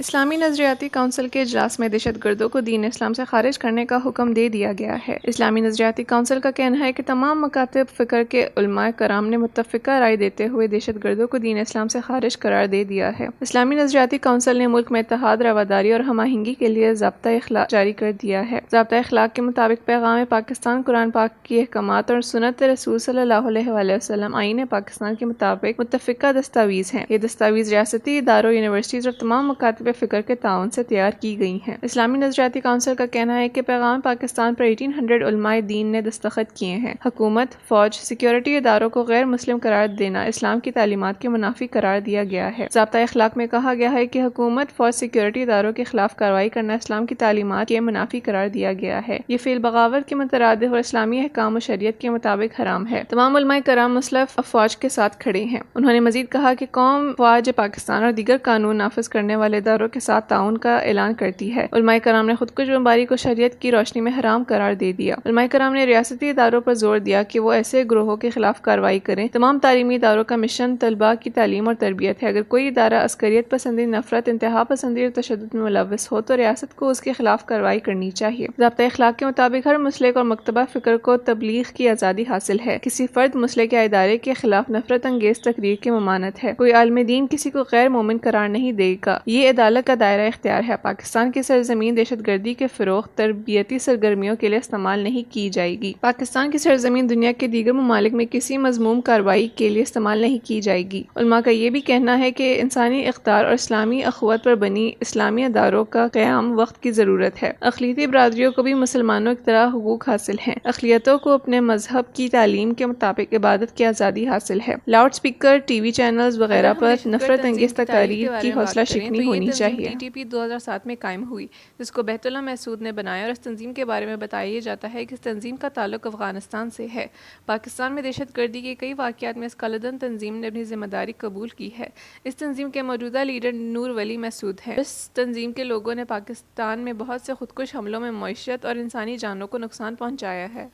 اسلامی نظریاتی کونسل کے اجلاس میں دہشت گردوں کو دین اسلام سے خارج کرنے کا حکم دے دیا گیا ہے۔ اسلامی نظریاتی کونسل کا کہنا ہے کہ تمام مکاتب فکر کے علماء کرام نے متفقہ رائے دیتے ہوئے دہشت گردوں کو دین اسلام سے خارج قرار دے دیا ہے۔ اسلامی نظریاتی کونسل نے ملک میں اتحاد، رواداری اور ہم آہنگی کے لیے ضابطہ اخلاق جاری کر دیا ہے۔ ضابطہ اخلاق کے مطابق پیغام پاکستان قرآن پاک کی احکامات اور سنت رسول صلی اللہ علیہ وآلہ وسلم آئین پاکستان کے مطابق متفقہ دستاویز ہیں۔ یہ دستاویز ریاستی اداروں، یونیورسٹیز اور تمام مکاتب فکر کے تعاون سے تیار کی گئی ہیں۔ اسلامی نظریاتی کونسل کا کہنا ہے کہ پیغام پاکستان پر 1800 علماء دین نے دستخط کیے ہیں۔ حکومت، فوج، سیکیورٹی اداروں کو غیر مسلم قرار دینا اسلام کی تعلیمات کے منافی قرار دیا گیا ہے۔ ضابطہ اخلاق میں کہا گیا ہے کہ حکومت، فوج، سیکیورٹی اداروں کے خلاف کارروائی کرنا اسلام کی تعلیمات کے منافی قرار دیا گیا ہے۔ یہ فعل بغاوت کے مترادف اور اسلامی احکام و شریعت کے مطابق حرام ہے۔ تمام علماء کرام مسلح افواج کے ساتھ کھڑے ہیں۔ انہوں نے مزید کہا کہ قوم فوج پاکستان اور دیگر قانون نافذ کرنے والے اداروں کے ساتھ تعاون کا اعلان کرتی ہے۔ علماء کرام نے خودکش بمباری کو شریعت کی روشنی میں حرام قرار دے دیا۔ علماء کرام نے ریاستی اداروں پر زور دیا کہ وہ ایسے گروہوں کے خلاف کارروائی کریں۔ تمام تعلیمی اداروں کا مشن طلباء کی تعلیم اور تربیت ہے۔ اگر کوئی ادارہ عسکریت پسندی، نفرت، انتہا پسندی اور تشدد میں ملوث ہو تو ریاست کو اس کے خلاف کارروائی کرنی چاہیے۔ ضابطہ اخلاق کے مطابق ہر مسلک اور مکتبہ فکر کو تبلیغ کی آزادی حاصل ہے۔ کسی فرد، مسلک یا ادارے کے خلاف نفرت انگیز تقریر کی ممانعت ہے۔ کوئی عالم دین کسی کو غیر مومن قرار نہیں دے گا۔ یہ عدالت کا دائرہ اختیار ہے۔ پاکستان کی سرزمین دہشت گردی کے فروغ، تربیتی سرگرمیوں کے لیے استعمال نہیں کی جائے گی۔ پاکستان کی سرزمین دنیا کے دیگر ممالک میں کسی مذموم کارروائی کے لیے استعمال نہیں کی جائے گی۔ علماء کا یہ بھی کہنا ہے کہ انسانی اقدار اور اسلامی اخوت پر بنی اسلامی اداروں کا قیام وقت کی ضرورت ہے۔ اقلیتی برادریوں کو بھی مسلمانوں کی طرح حقوق حاصل ہیں۔ اقلیتوں کو اپنے مذہب کی تعلیم کے مطابق عبادت کی آزادی حاصل ہے۔ Loud speaker, T V channels وغیرہ پر نفرت انگیز تقاریر کی حوصلہ شکنی ہونی چاہیے۔ TTP 2007 میں قائم ہوئی، جس کو بیت اللہ محسود نے بنایا، اور اس تنظیم کے بارے میں بتایا جاتا ہے کہ اس تنظیم کا تعلق افغانستان سے ہے۔ پاکستان میں دہشت گردی کے کئی واقعات میں اس کالعدم تنظیم نے اپنی ذمہ داری قبول کی ہے۔ اس تنظیم کے موجودہ لیڈر نور ولی محسود ہے۔ اس تنظیم کے لوگوں نے پاکستان میں بہت سے خودکش حملوں میں معیشت اور انسانی جانوں کو نقصان پہنچایا ہے۔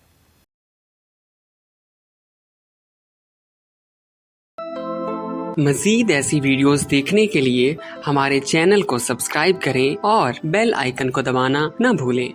مزید ایسی ویڈیوز دیکھنے کے لیے ہمارے چینل کو سبسکرائب کریں اور بیل آئیکن کو دبانا نہ بھولیں۔